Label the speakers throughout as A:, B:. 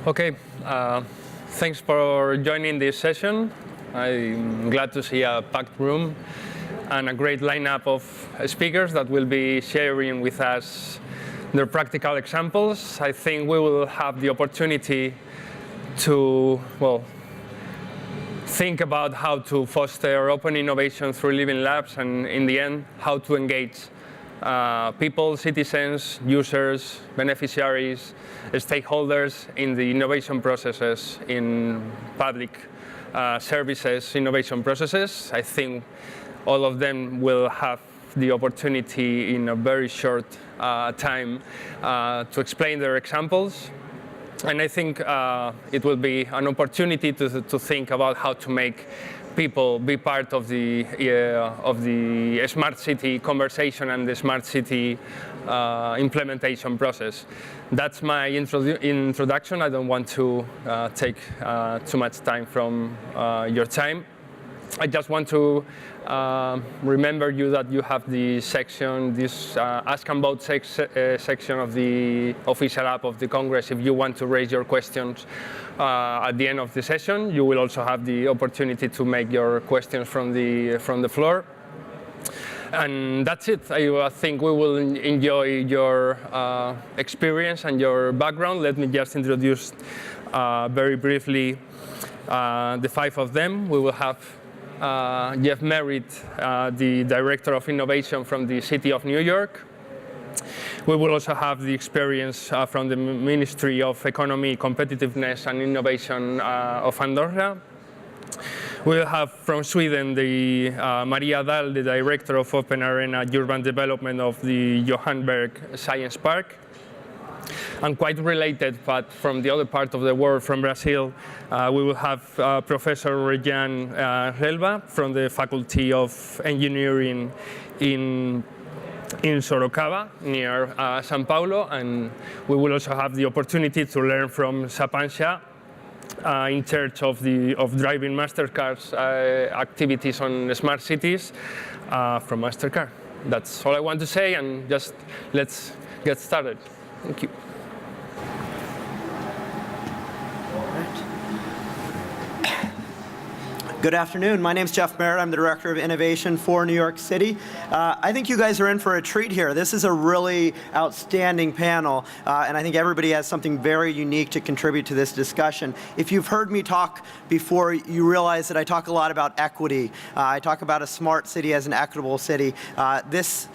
A: Okay, thanks for joining this session. I'm glad to see a packed room and a great lineup of speakers that will be sharing with us their practical examples. I think we will have the opportunity to, think about how to foster open innovation through living labs, and in the end, how to engage people, citizens, users, beneficiaries, stakeholders in the innovation processes, in public services innovation processes. I think all of them will have the opportunity in a very short time to explain their examples. And I think it will be an opportunity to think about how to make people be part of the smart city conversation and the smart city implementation process. That's my introduction. I don't want to take too much time from your time. I just want to remember you that you have the section, this Ask and Vote section of the official app of the Congress. If you want to raise your questions at the end of the session, you will also have the opportunity to make your questions from the floor. And that's it. I think we will enjoy your experience and your background. Let me just introduce very briefly the five of them. We will have Jeff Merritt, the Director of Innovation from the City of New York. We will also have the experience from the Ministry of Economy, Competitiveness and Innovation of Andorra. We will have from Sweden the Maria Ådahl, the Director of Open Arena Urban Development of the Johanneberg Science Park. And quite related, but from the other part of the world, from Brazil, we will have Professor Regiane Relva from the Faculty of Engineering in Sorocaba, near São Paulo. And we will also have the opportunity to learn from Saboya, in charge of driving MasterCard's activities on smart cities from MasterCard. That's all I want to say, and just let's get started. Thank you.
B: Good afternoon. My name is Jeff Merritt. I'm the Director of Innovation for New York City. I think you guys are in for a treat here. This is a really outstanding panel, and I think everybody has something very unique to contribute to this discussion. If you've heard me talk before, you realize that I talk a lot about equity. I talk about a smart city as an equitable city. This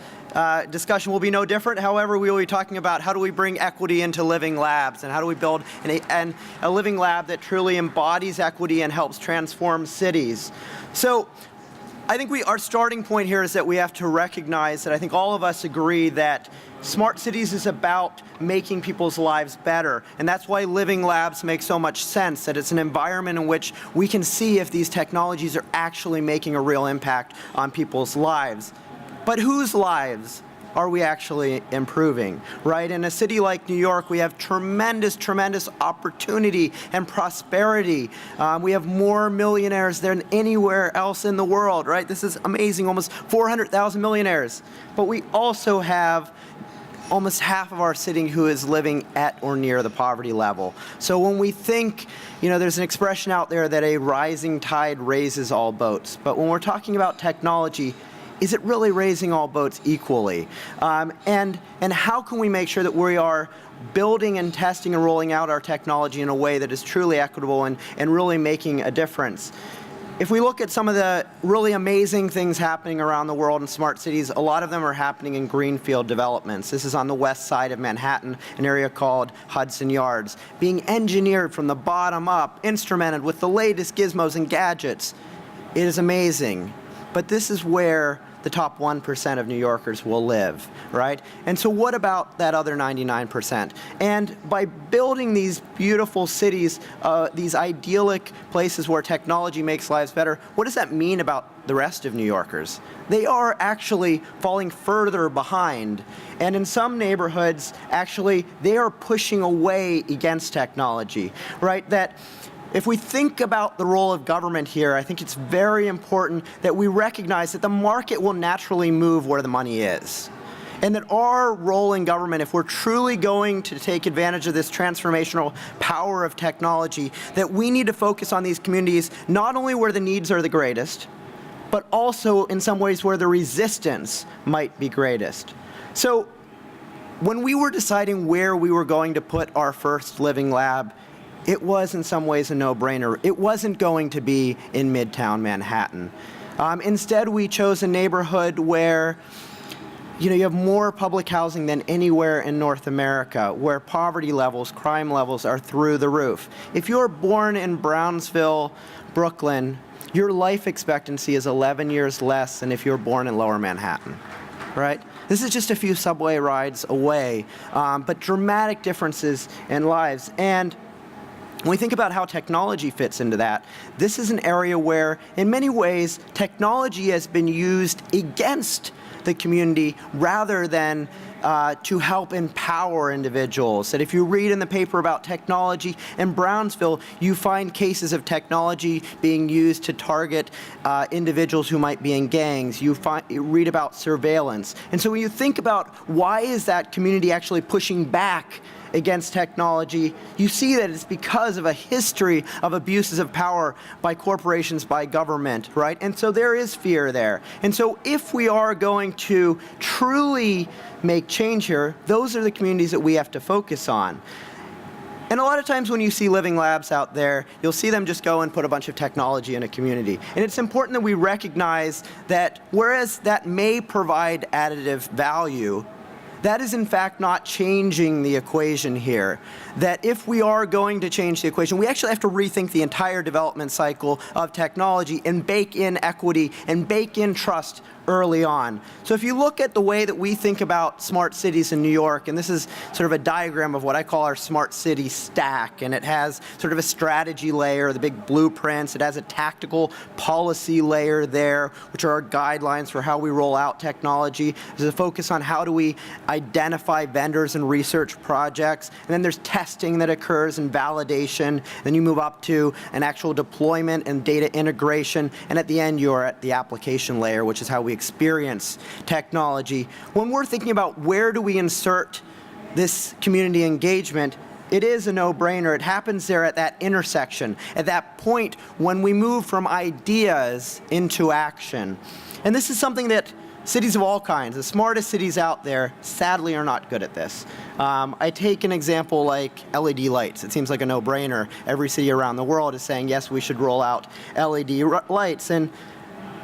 B: discussion will be no different. However, we will be talking about how do we bring equity into living labs, and how do we build a living lab that truly embodies equity and helps transform cities. So I think our starting point here is that we have to recognize that I think all of us agree that smart cities is about making people's lives better. And that's why living labs make so much sense, that it's an environment in which we can see if these technologies are actually making a real impact on people's lives. But whose lives are we actually improving, right? In a city like New York, we have tremendous, tremendous opportunity and prosperity. We have more millionaires than anywhere else in the world, right? This is amazing, almost 400,000 millionaires. But we also have almost half of our city who is living at or near the poverty level. So when we think, there's an expression out there that a rising tide raises all boats. But when we're talking about technology, is it really raising all boats equally? And how can we make sure that we are building and testing and rolling out our technology in a way that is truly equitable and really making a difference? If we look at some of the really amazing things happening around the world in smart cities, a lot of them are happening in greenfield developments. This is on the west side of Manhattan, an area called Hudson Yards, being engineered from the bottom up, instrumented with the latest gizmos and gadgets. It is amazing. But this is where the top 1% of New Yorkers will live, right? And so what about that other 99%? And by building these beautiful cities, these idyllic places where technology makes lives better, what does that mean about the rest of New Yorkers? They are actually falling further behind. And in some neighborhoods, actually, they are pushing away against technology, right? That if we think about the role of government here, I think it's very important that we recognize that the market will naturally move where the money is. And that our role in government, if we're truly going to take advantage of this transformational power of technology, that we need to focus on these communities not only where the needs are the greatest, but also in some ways where the resistance might be greatest. So when we were deciding where we were going to put our first living lab, it was in some ways a no-brainer. It wasn't going to be in Midtown Manhattan. Instead, we chose a neighborhood where you have more public housing than anywhere in North America, where poverty levels, crime levels are through the roof. If you're born in Brownsville, Brooklyn, your life expectancy is 11 years less than if you're born in Lower Manhattan, right? This is just a few subway rides away, but dramatic differences in lives. And when we think about how technology fits into that, this is an area where, in many ways, technology has been used against the community rather than to help empower individuals. That if you read in the paper about technology in Brownsville, you find cases of technology being used to target individuals who might be in gangs. You read about surveillance. And so when you think about why is that community actually pushing back against technology, you see that it's because of a history of abuses of power by corporations, by government, right? And so there is fear there. And so if we are going to truly make change here, those are the communities that we have to focus on. And a lot of times when you see living labs out there, you'll see them just go and put a bunch of technology in a community. And it's important that we recognize that whereas that may provide additive value, that is in fact not changing the equation here. That if we are going to change the equation, we actually have to rethink the entire development cycle of technology and bake in equity and bake in trust early on. So if you look at the way that we think about smart cities in New York, and this is sort of a diagram of what I call our smart city stack, and it has sort of a strategy layer, the big blueprints, it has a tactical policy layer there, which are our guidelines for how we roll out technology. There's a focus on how do we identify vendors and research projects, and then there's testing that occurs and validation, then you move up to an actual deployment and data integration, and at the end you're at the application layer, which is how we experience technology. When we're thinking about where do we insert this community engagement, it is a no-brainer. It happens there at that intersection, at that point when we move from ideas into action. And this is something that cities of all kinds, the smartest cities out there, sadly are not good at this. I take an example like LED lights. It seems like a no-brainer. Every city around the world is saying, yes, we should roll out LED lights.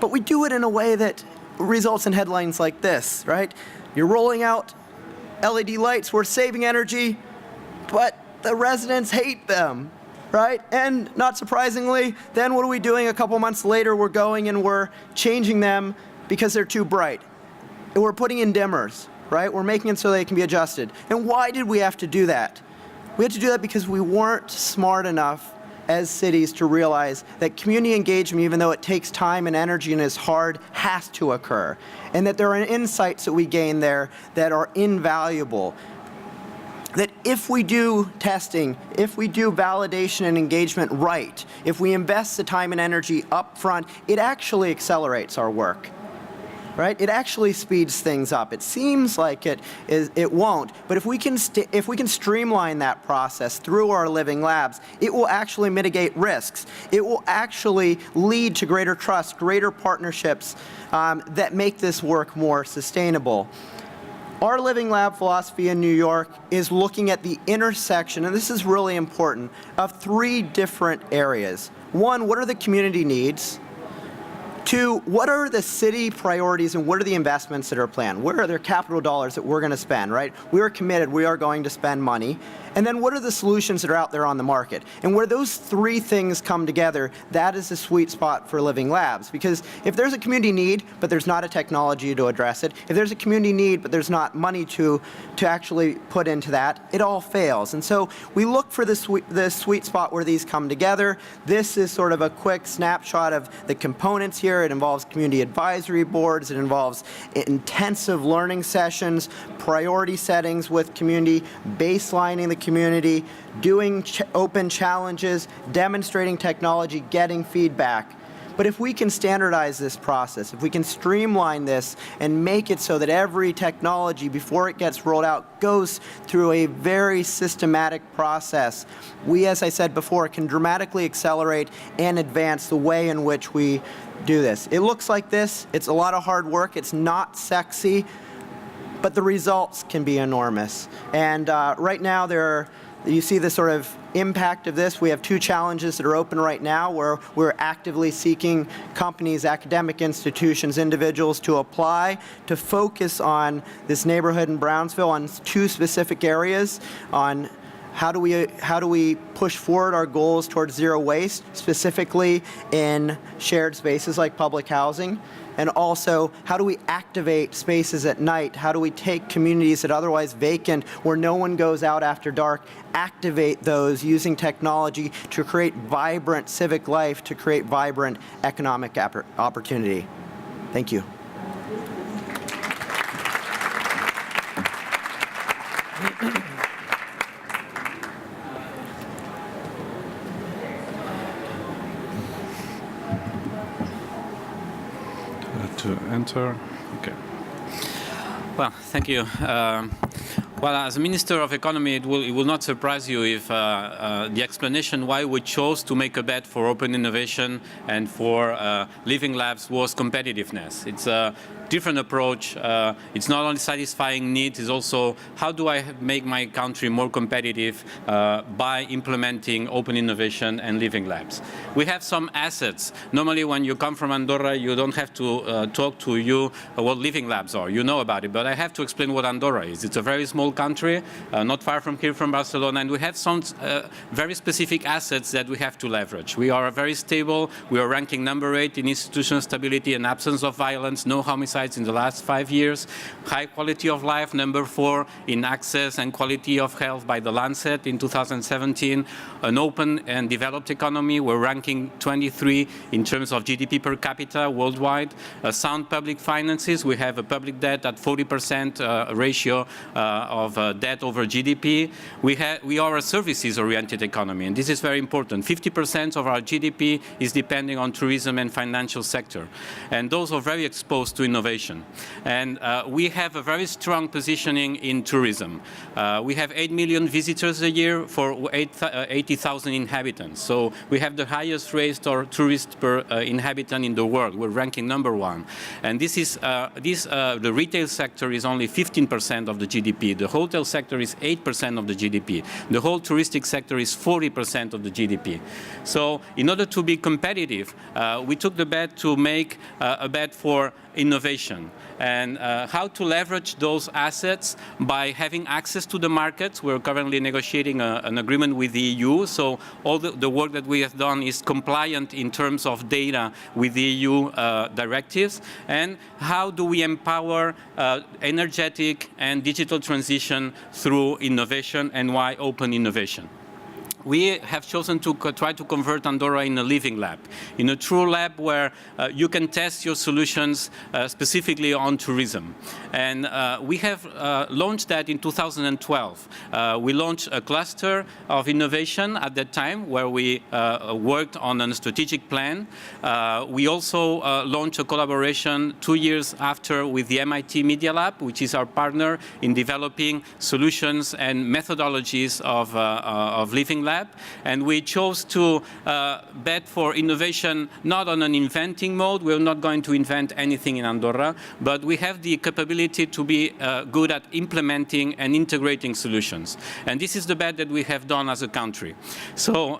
B: But we do it in a way that results in headlines like this, right? You're rolling out LED lights, we're saving energy, but the residents hate them, right? And not surprisingly, then what are we doing a couple months later? We're going and we're changing them because they're too bright. And we're putting in dimmers, right? We're making it so they can be adjusted. And why did we have to do that? We had to do that because we weren't smart enough as cities to realize that community engagement, even though it takes time and energy and is hard, has to occur. And that there are insights that we gain there that are invaluable. That if we do testing, if we do validation and engagement right, if we invest the time and energy up front, it actually accelerates our work. Right? It actually speeds things up. It seems like it won't, but if we can streamline that process through our living labs, it will actually mitigate risks. It will actually lead to greater trust, greater partnerships that make this work more sustainable. Our living lab philosophy in New York is looking at the intersection, and this is really important, of three different areas. One, what are the community needs? Two, what are the city priorities and what are the investments that are planned? Where are their capital dollars that we're going to spend, right? We are committed, we are going to spend money. And then what are the solutions that are out there on the market? And where those three things come together, that is the sweet spot for living labs. Because if there's a community need, but there's not a technology to address it, if there's a community need, but there's not money to actually put into that, it all fails. And so we look for the sweet spot where these come together. This is sort of a quick snapshot of the components here. It involves community advisory boards. It involves intensive learning sessions, priority settings with community, baselining the community, doing open challenges, demonstrating technology, getting feedback. But if we can standardize this process, if we can streamline this and make it so that every technology, before it gets rolled out, goes through a very systematic process, we, as I said before, can dramatically accelerate and advance the way in which we do this. It looks like this. It's a lot of hard work. It's not sexy, but the results can be enormous. And right now, you see the sort of impact of this. We have 2 challenges that are open right now where we're actively seeking companies, academic institutions, individuals to apply to focus on this neighborhood in Brownsville on 2 specific areas, on how do we push forward our goals towards zero waste, specifically in shared spaces like public housing, and also how do we activate spaces at night? How do we take communities that are otherwise vacant, where no one goes out after dark, activate those using technology to create vibrant civic life, to create vibrant economic opportunity? Thank you.
C: To enter. Okay.
D: Well, thank you. Well, as a Minister of Economy, it will not surprise you if the explanation why we chose to make a bet for open innovation and for living labs was competitiveness. It's a different approach. It's not only satisfying needs, it's also how do I make my country more competitive by implementing open innovation and living labs. We have some assets. Normally when you come from Andorra, you don't have to talk to you what living labs are. You know about it, but I have to explain what Andorra is. It's a very small country, not far from here, from Barcelona, and we have some very specific assets that we have to leverage. We are very stable. We are ranking number 8 in institutional stability and absence of violence, no homicides in the last 5 years. High quality of life, number 4 in access and quality of health by the Lancet in 2017. An open and developed economy, we're ranking 23 in terms of GDP per capita worldwide. Sound public finances, we have a public debt at 40% ratio of debt over GDP. We are a services-oriented economy, and this is very important. 50% of our GDP is depending on tourism and financial sector, and those are very exposed to innovation. And we have a very strong positioning in tourism. We have 8 million visitors a year for 80,000 inhabitants. So we have the highest rate of tourists per inhabitant in the world. We're ranking number 1. And this is the retail sector is only 15% of the GDP. The hotel sector is 8% of the GDP. The whole touristic sector is 40% of the GDP. So in order to be competitive, we took the bet to make a bet for innovation and how to leverage those assets by having access to the markets. We're currently negotiating an agreement with the EU, so all the work that we have done is compliant in terms of data with the EU directives. And how do we empower energetic and digital transition through innovation, and why open innovation? We have chosen to try to convert Andorra in a living lab, in a true lab where you can test your solutions specifically on tourism. And we have launched that in 2012. We launched a cluster of innovation at that time where we worked on a strategic plan. We also launched a collaboration 2 years after with the MIT Media Lab, which is our partner in developing solutions and methodologies of living lab. And we chose to bet for innovation not on an inventing mode. We're not going to invent anything in Andorra, but we have the capability to be good at implementing and integrating solutions. And this is the bet that we have done as a country. So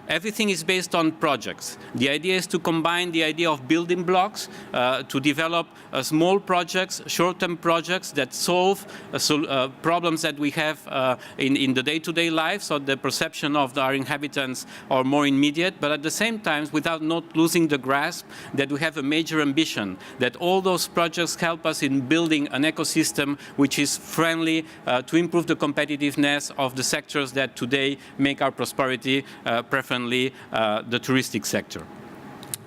D: everything is based on projects. The idea is to combine the idea of building blocks to develop small projects, short-term projects that solve problems that we have in the day-to-day life, so the perception of our inhabitants are more immediate, but at the same time, without not losing the grasp that we have a major ambition, that all those projects help us in building an ecosystem which is friendly to improve the competitiveness of the sectors that today make our prosperity, preferably the touristic sector.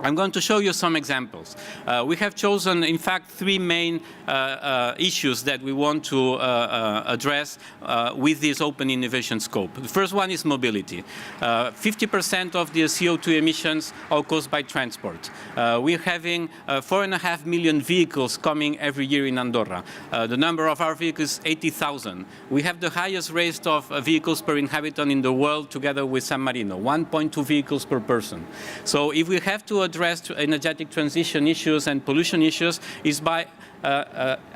D: I'm going to show you some examples. We have chosen, in fact, three main issues that we want to address with this open innovation scope. The first one is mobility. 50% of the CO2 emissions are caused by transport. We're having 4.5 million vehicles coming every year in Andorra. The number of our vehicles is 80,000. We have the highest rate of vehicles per inhabitant in the world, together with San Marino, 1.2 vehicles per person. So if we have to address energetic transition issues and pollution issues, is by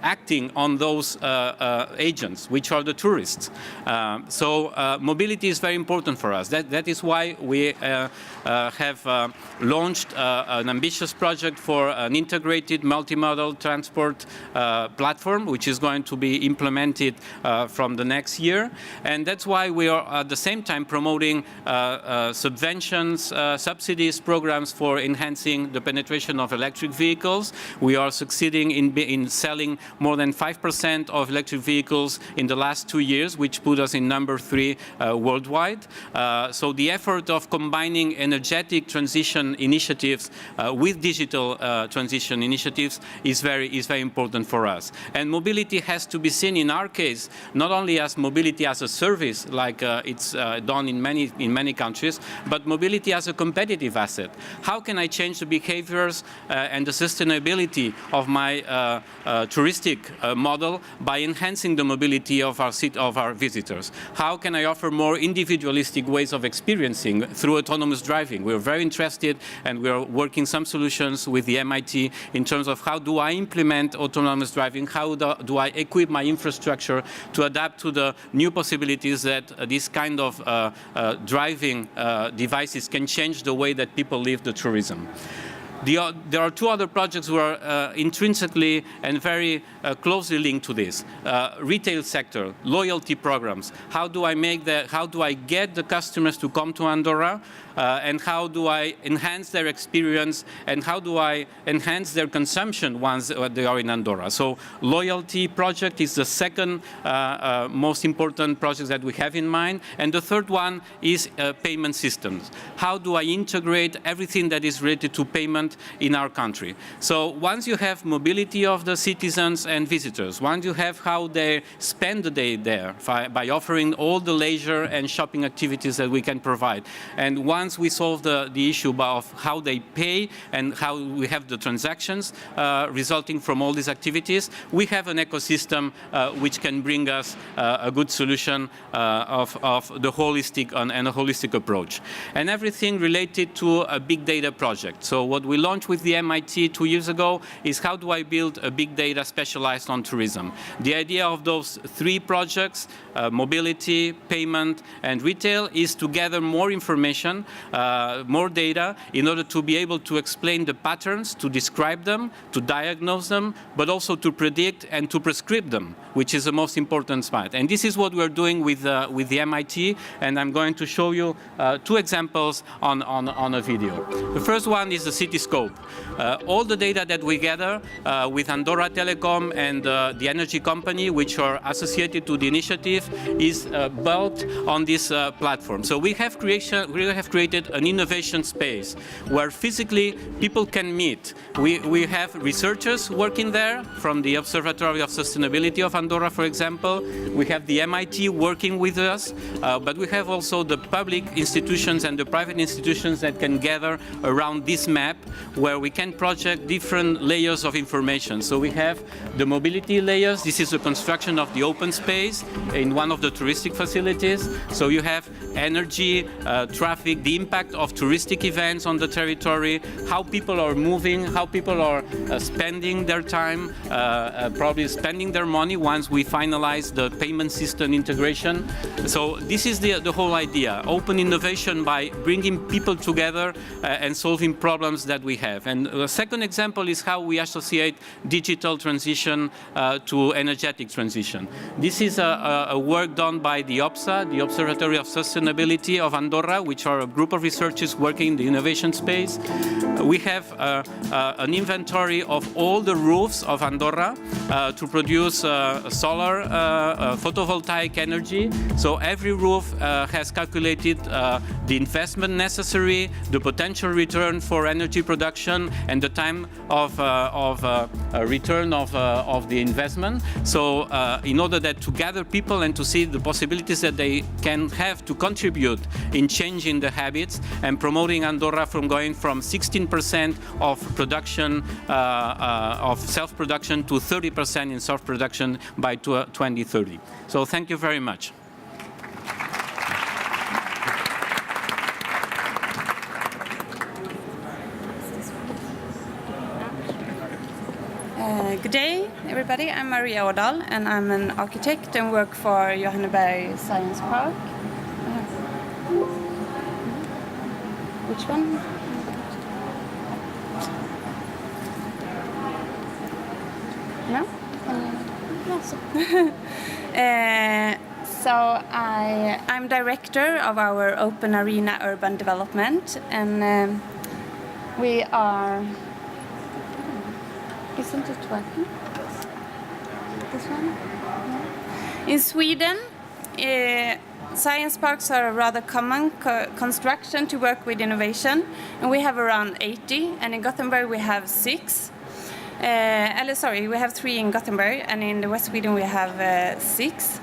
D: acting on those agents, which are the tourists. So mobility is very important for us. That is why we have launched an ambitious project for an integrated multimodal transport platform, which is going to be implemented from the next year. And that's why we are at the same time promoting subventions, subsidies, programs for enhancing the penetration of electric vehicles. We are succeeding in selling more than 5% of electric vehicles in the last 2 years, which put us in number 3 worldwide. So the effort of combining energetic transition initiatives with digital transition initiatives is very important for us. And mobility has to be seen, in our case, not only as mobility as a service, like it's done in many countries, but mobility as a competitive asset. How can I change the behaviors and the sustainability of my touristic model by enhancing the mobility of our visitors? How can I offer more individualistic ways of experiencing through autonomous driving? We're very interested, and we're working some solutions with the MIT in terms of how do I implement autonomous driving, how do I equip my infrastructure to adapt to the new possibilities that this kind of driving devices can change the way that people live the tourism. There are two other projects who are intrinsically and very closely linked to this. Retail sector, loyalty programs. How do I get the customers to come to Andorra? And how do I enhance their experience, and how do I enhance their consumption once they are in Andorra? So loyalty project is the second most important project that we have in mind. And the third one is payment systems. How do I integrate everything that is related to payment in our country? So once you have mobility of the citizens and visitors, once you have how they spend the day there by offering all the leisure and shopping activities that we can provide, and once we solve the issue of how they pay and how we have the transactions resulting from all these activities, we have an ecosystem which can bring us a good solution of the holistic and a holistic approach. And everything related to a big data project. So what we launched with the MIT 2 years ago is how do I build a big data specialized on tourism. The idea of those three projects, mobility, payment, and retail, is to gather more information, more data, in order to be able to explain the patterns, to describe them, to diagnose them, but also to predict and to prescribe them, which is the most important part. And this is what we're doing with the MIT, and I'm going to show you two examples on a video. The first one is the city scope. All the data that we gather with Andorra Telecom and the energy company, which are associated to the initiative, is built on this platform. So we have created an innovation space where physically people can meet. We have researchers working there from the Observatory of Sustainability of Andorra, for example. We have the MIT working with us, but we have also the public institutions and the private institutions that can gather around this map, where we can project different layers of information. So we have the mobility layers. This is the construction of the open space in one of the touristic facilities. So you have energy, traffic, the impact of touristic events on the territory, how people are moving, how people are spending their time, probably spending their money once we finalize the payment system integration. So this is the whole idea, open innovation by bringing people together and solving problems that we have. And the second example is how we associate digital transition to energetic transition. This is a work done by the OPSA, the Observatory of Sustainability of Andorra, which are a group of researchers working in the innovation space. We have an inventory of all the roofs of Andorra to produce solar photovoltaic energy. So every roof has calculated the investment necessary, the potential return for energy production, and the time of return of the investment. So in order that to gather people and to see the possibilities that they can have to contribute in changing the habits and promoting Andorra from going from 16% of production, of self-production to 30% in self-production by 2030. So thank you very much.
E: Good day, everybody. I'm Maria Ådahl, and I'm an architect and work for Johanneberg Science Park. Which one? No? So I'm director of our Open Arena Urban Development, and we are... Isn't it working? This one? No. In Sweden, science parks are a rather common construction to work with innovation, and we have around 80, and in Gothenburg we have 6. We have 3 in Gothenburg, and in the West Sweden we have 6.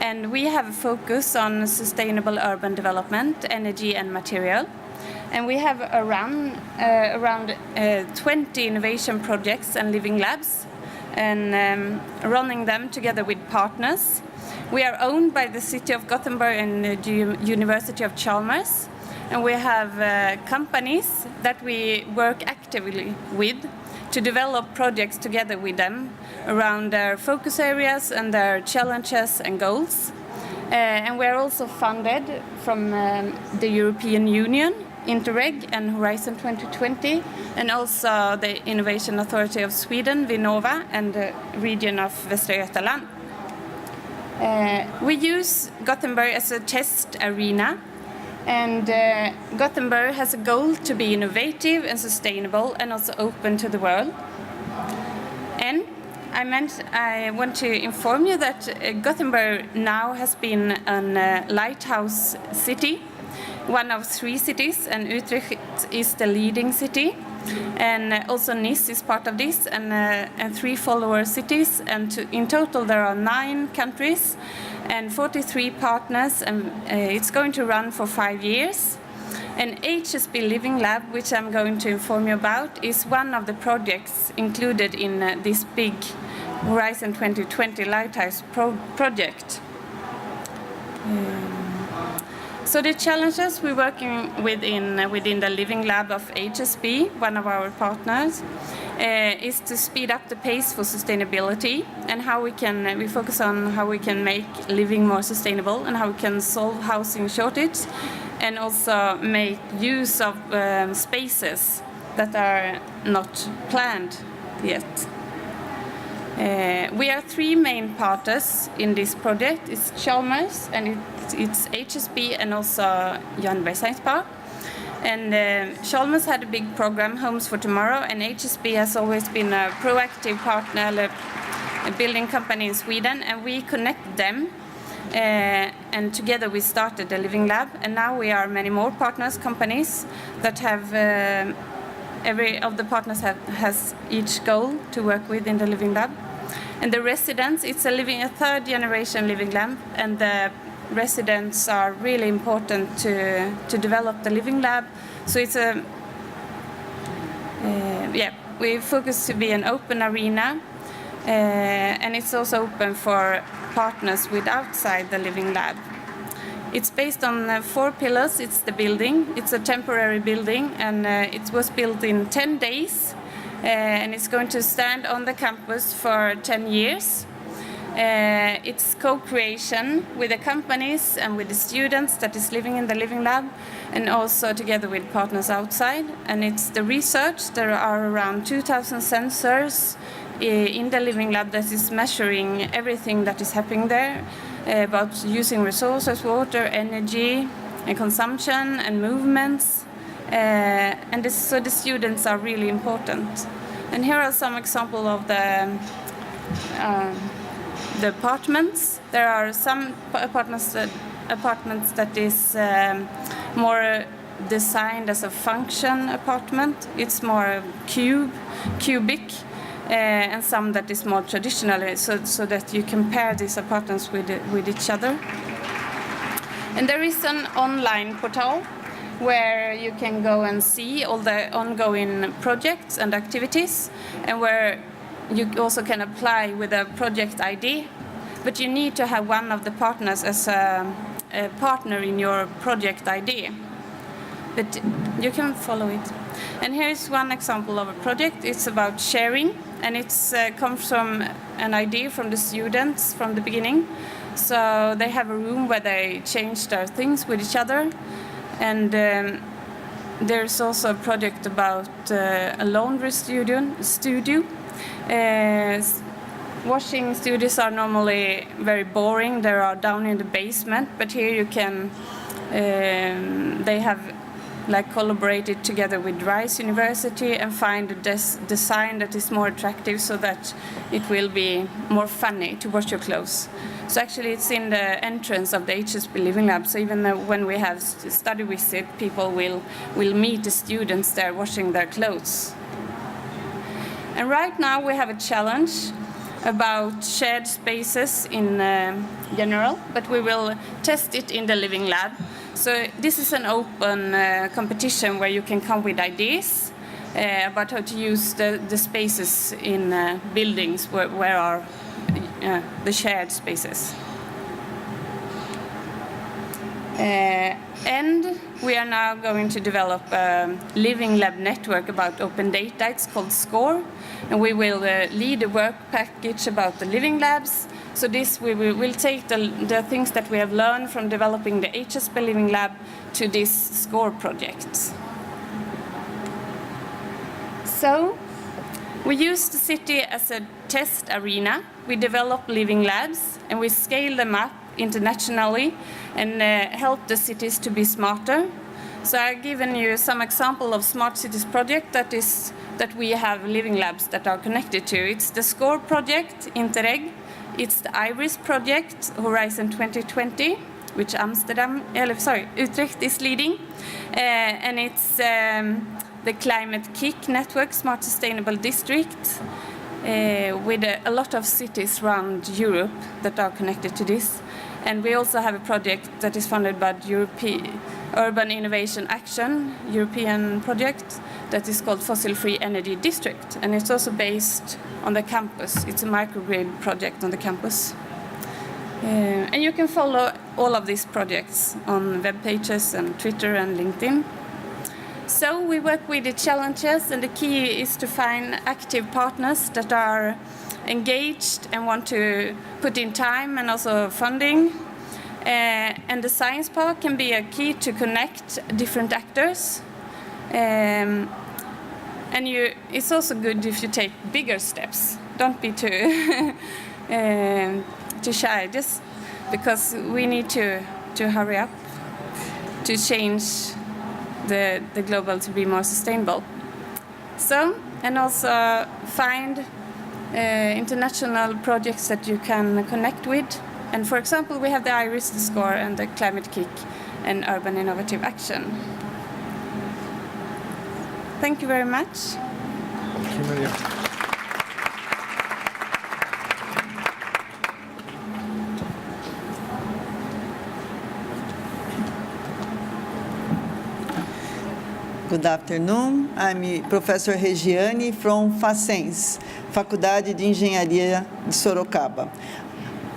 E: And we have a focus on sustainable urban development, energy and material. And we have around 20 innovation projects and living labs, and running them together with partners. We are owned by the City of Gothenburg and the University of Chalmers, and we have companies that we work actively with to develop projects together with them around their focus areas and their challenges and goals. And we are also funded from the European Union, Interreg and Horizon 2020, and also the Innovation Authority of Sweden, Vinnova, and the region of Västra Götaland. We use Gothenburg as a test arena, and Gothenburg has a goal to be innovative and sustainable and also open to the world. And I want to inform you that Gothenburg now has been a lighthouse city, one of 3 cities, and Utrecht is the leading city, and also Nice is part of this, and 3 follower cities, and in total there are 9 countries and 43 partners, and it's going to run for 5 years. And HSB Living Lab, which I'm going to inform you about, is one of the projects included in this big Horizon 2020 Lighthouse project. So the challenges we're working within the Living Lab of HSB, one of our partners, is to speed up the pace for sustainability, and how we focus on how we can make living more sustainable and how we can solve housing shortage, and also make use of spaces that are not planned yet. We are 3 main partners in this project. It's Chalmers, and it's HSB, and also Johanneberg Science Park. And Chalmers had a big program, Homes for Tomorrow, and HSB has always been a proactive partner, a building company in Sweden, and we connected them. And together we started the Living Lab, and now we are many more partners, companies that have every of the partners has each goal to work with in the Living Lab. And the residents, it's a 3rd generation Living Lab, and the residents are really important to develop the Living Lab. So it's we focus to be an open arena, and it's also open for partners with outside the Living Lab. It's based on 4 pillars. It's the building. It's a temporary building, and it was built in 10 days, and it's going to stand on the campus for 10 years. It's co-creation with the companies and with the students that is living in the Living Lab, and also together with partners outside. And it's the research. There are around 2,000 sensors in the Living Lab that is measuring everything that is happening there, about using resources, water, energy, and consumption, and movements. So the students are really important. And here are some examples of the apartments. There are some apartments that is more designed as a function apartment. It's more cubic, and some that is more traditional, so that you compare these apartments with each other. And there is an online portal where you can go and see all the ongoing projects and activities, and where you also can apply with a project ID, but you need to have one of the partners as a partner in your project ID. But you can follow it. And here's one example of a project. It's about sharing, and it's comes from an idea from the students from the beginning. So they have a room where they change their things with each other. And there's also a project about a laundry studio. Washing studios are normally very boring. They are down in the basement, but here you can, they have like collaborated together with Rice University and find a design that is more attractive so that it will be more funny to wash your clothes. So actually it's in the entrance of the HSP Living Lab, so even when we have study visit, people will meet the students there washing their clothes. And right now we have a challenge about shared spaces in general, but we will test it in the Living Lab. So this is an open competition where you can come with ideas about how to use the spaces in buildings where are the shared spaces. And we are now going to develop a Living Lab network about open data. It's called SCORE, and we will lead a work package about the Living Labs. So this we'll take the things that we have learned from developing the HSP Living Lab to this SCORE project. So we use the city as a test arena. We develop living labs and we scale them up internationally and help the cities to be smarter. So I've given you some example of smart cities project that we have living labs that are connected to. It's the SCORE project, Interreg. It's the IRIS project, Horizon 2020, which Utrecht is leading. And it's the Climate Kick Network, Smart Sustainable District, with a lot of cities around Europe that are connected to this. And we also have a project that is funded by European Urban Innovation Action, European project, that is called Fossil Free Energy District. And it's also based on the campus. It's a microgrid project on the campus. And you can follow all of these projects on web pages and Twitter and LinkedIn. So we work with the challenges, and the key is to find active partners that are engaged and want to put in time and also funding. And the science park can be a key to connect different actors. And it's also good if you take bigger steps. Don't be too too shy, just because we need to hurry up to change the global to be more sustainable. So, and also find international projects that you can connect with. And for example, we have the IRIS, the SCORE, and the Climate Kick and Urban Innovative Action. Thank you very much.
A: Thank you, Maria.
F: Good afternoon. I'm Professor Regiane from Facens, Faculdade de Engenharia de Sorocaba.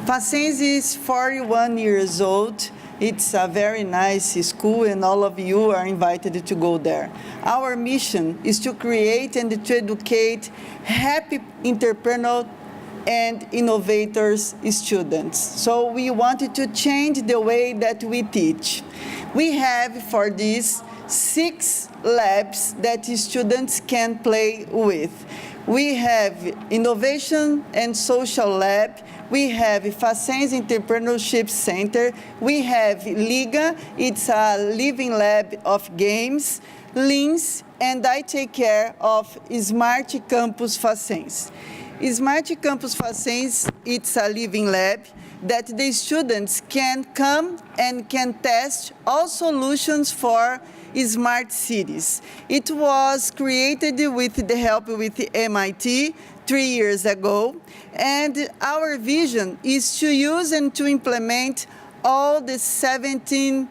F: Facens is 41 years old. It's a very nice school, and all of you are invited to go there. Our mission is to create and to educate happy entrepreneurs and innovators students. So we wanted to change the way that we teach. We have for this 6 labs that students can play with. We have Innovation and Social Lab. We have Facens Entrepreneurship Center. We have Liga, it's a living lab of games, Lins, and I take care of Smart Campus Facens. Smart Campus Facens, it's a living lab. that the students can come and can test all solutions for smart cities. It was created with the help with MIT 3 years ago, and our vision is to use and to implement all the 17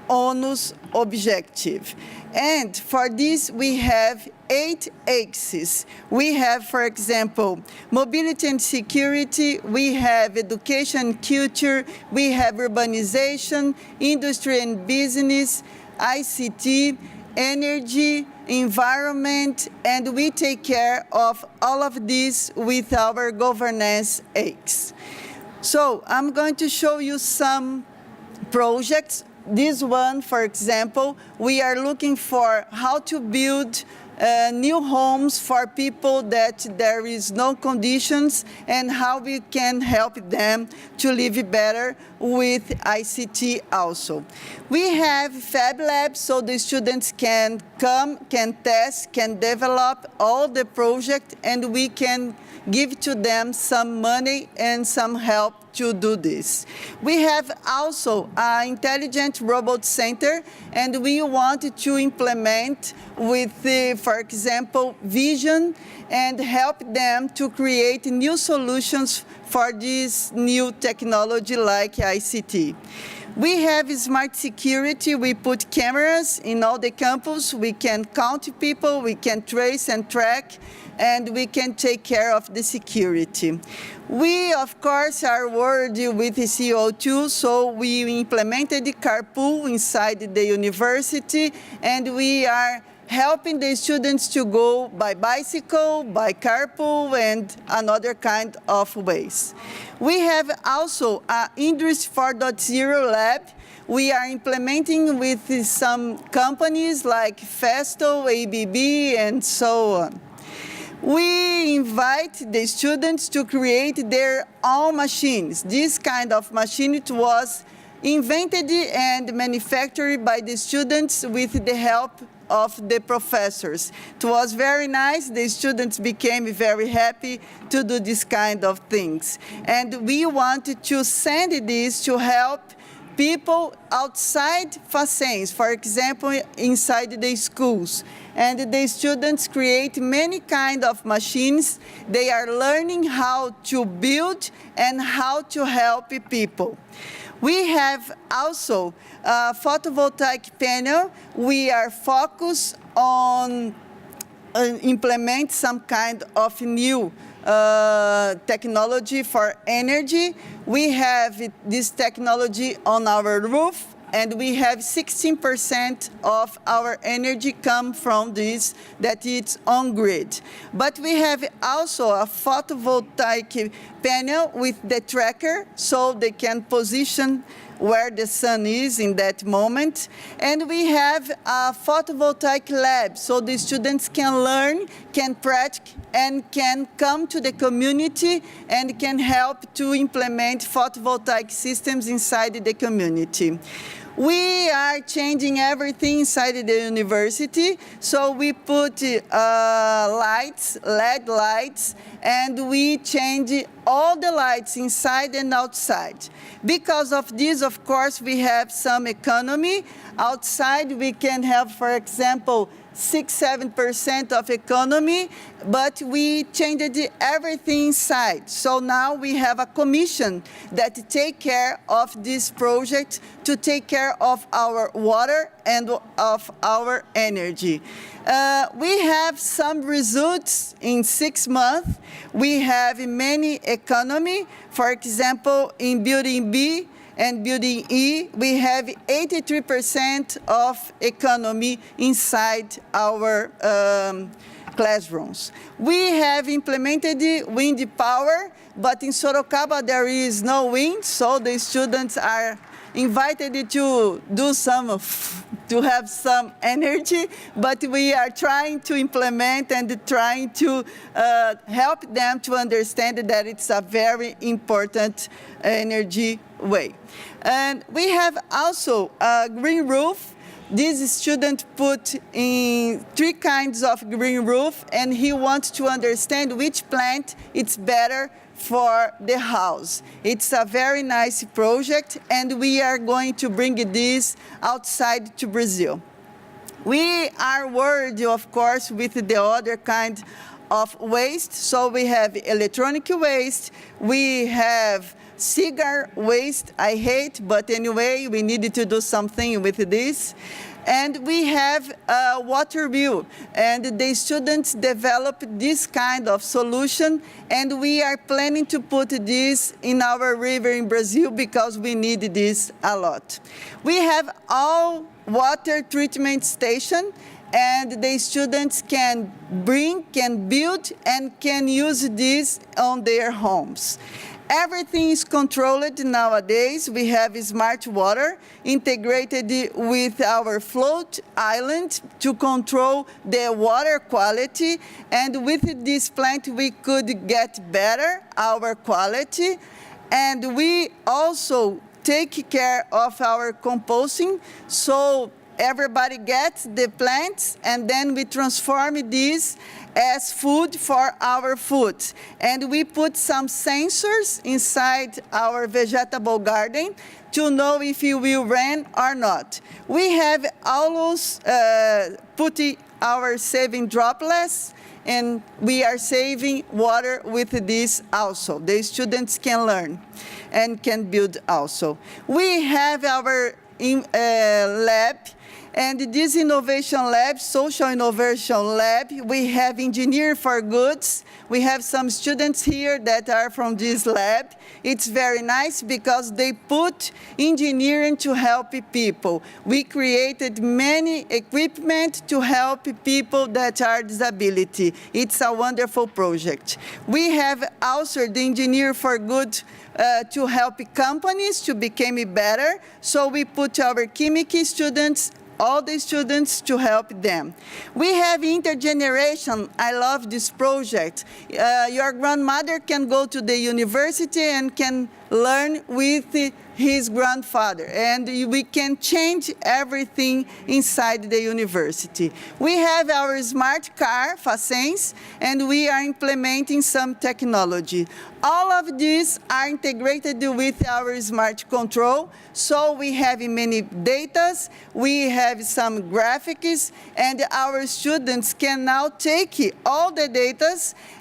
F: ONU's objectives. And for this, we have 8 axes. We have, for example, mobility and security, we have education and culture, we have urbanization, industry and business, ICT, energy, environment, and we take care of all of this with our governance aids. So I'm going to show you some projects. This one, for example, we are looking for how to build new homes for people that there is no conditions and how we can help them to live better with ICT also. We have Fab Labs, so the students can come, can test, can develop all the project, and we can give to them some money and some help to do this. We have also an intelligent robot center, and we want to implement with, for example, vision and help them to create new solutions for this new technology like ICT. We have smart security. We put cameras in all the campus. We can count people, we can trace and track, and we can take care of the security. We, of course, are worried with the CO2, so we implemented the carpool inside the university, and we are helping the students to go by bicycle, by carpool, and another kind of ways. We have also an Industry 4.0 lab. We are implementing with some companies like Festo, ABB, and so on. We invite the students to create their own machines. This kind of machine, it was invented and manufactured by the students with the help of the professors. It was very nice. The students became very happy to do this kind of things. And we wanted to send this to help people outside Facens, for example, inside the schools. And the students create many kind of machines. They are learning how to build and how to help people. We have also a photovoltaic panel. We are focused on implement some kind of new technology for energy. We have this technology on our roof, and we have 16% of our energy come from this, that it's on grid. But we have also a photovoltaic panel with the tracker, so they can position where the sun is in that moment. And we have a photovoltaic lab, so the students can learn, can practice, and can come to the community and can help to implement photovoltaic systems inside the community. We are changing everything inside the university, so we put lights, LED lights, and we change all the lights inside and outside. Because of this, of course, we have some economy. Outside, we can have, for example, 6-7% of economy, but we changed everything inside. So now we have a commission that take care of this project to take care of our water and of our energy. We have some results in 6 months. We have many economy. For example, in Building B and Building E, we have 83% of economy inside our classrooms. We have implemented wind power, but in Sorocaba there is no wind, so the students are invited to do to have some energy, but we are trying to implement and trying to help them to understand that it's a very important energy way. And we have also a green roof. This student put in 3 kinds of green roof, and he wants to understand which plant is better for the house. It's a very nice project, and we are going to bring this outside to Brazil. We are worried, of course, with the other kind of waste. So we have electronic waste, we have cigar waste. I hate, but anyway, we needed to do something with this. And we have a water bill, and the students developed this kind of solution, and we are planning to put this in our river in Brazil because we need this a lot. We have all water treatment station, and the students can build, and can use this on their homes. Everything is controlled nowadays. We have smart water integrated with our float island to control the water quality. And with this plant, we could get better our quality. And we also take care of our composting. So everybody gets the plants, and then we transform this as food for our food. And we put some sensors inside our vegetable garden to know if it will rain or not. We have always put our saving droplets, and we are saving water with this also. The students can learn and can build also. We have our lab. And this innovation lab, social innovation lab, we have engineer for goods. We have some students here that are from this lab. It's very nice because they put engineering to help people. We created many equipment to help people that are disability. It's a wonderful project. We have also the engineer for good to help companies to become better. So we put our chemistry students, all the students, to help them. We have intergeneration. I love this project. Your grandmother can go to the university and can learn with his grandfather, and we can change everything inside the university. We have our smart car, Facens, and we are implementing some technology. All of these are integrated with our smart control, so we have many data, we have some graphics, and our students can now take all the data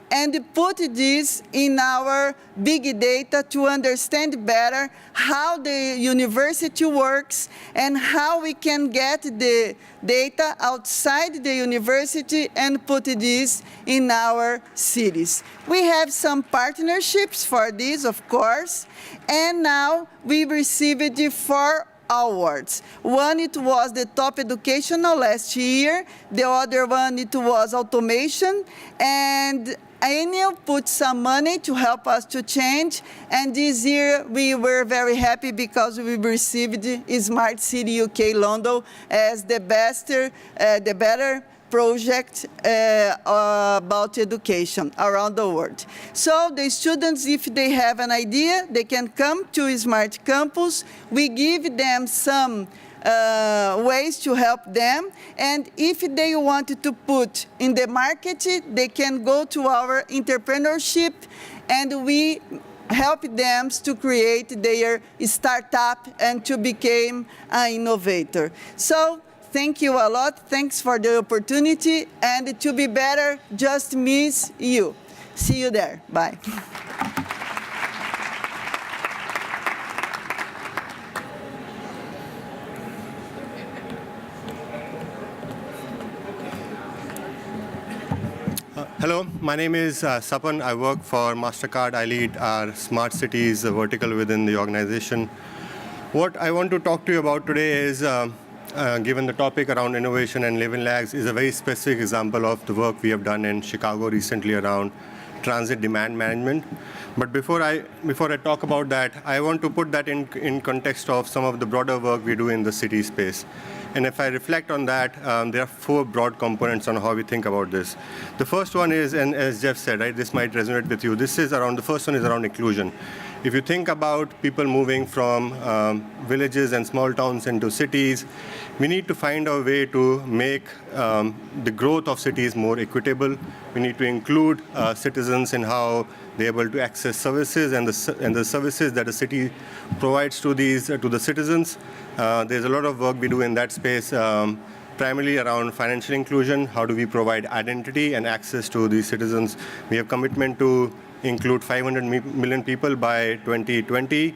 F: and put this in our big data to understand better how the university works and how we can get the data outside the university and put this in our cities. We have some partnerships for this, of course, and now we received 4 awards. One, it was the top educational last year. The other one, it was automation, and Enel put some money to help us to change, and this year we were very happy because we received Smart City UK London as the better project about education around the world. So the students, if they have an idea, they can come to Smart Campus. We give them some ways to help them, and if they want to put in the market, they can go to our entrepreneurship, and we help them to create their startup and to become an innovator. So thank you a lot. Thanks for the opportunity, and to be better, just miss you. See you there. Bye.
G: Hello, my name is Sapan. I work for MasterCard. I lead our Smart Cities vertical within the organization. What I want to talk to you about today is, given the topic around innovation and living lags, is a very specific example of the work we have done in Chicago recently around transit demand management. But before I talk about that, I want to put that in context of some of the broader work we do in the city space. And if I reflect on that, there are 4 broad components on how we think about this. The first one is, and as Jeff said, right, this might resonate with you. The first one is around inclusion. If you think about people moving from villages and small towns into cities, we need to find a way to make the growth of cities more equitable. We need to include citizens in how they're able to access services and the services that a city provides to the citizens. There's a lot of work we do in that space, primarily around financial inclusion. How do we provide identity and access to these citizens? We have commitment to include 500 million people by 2020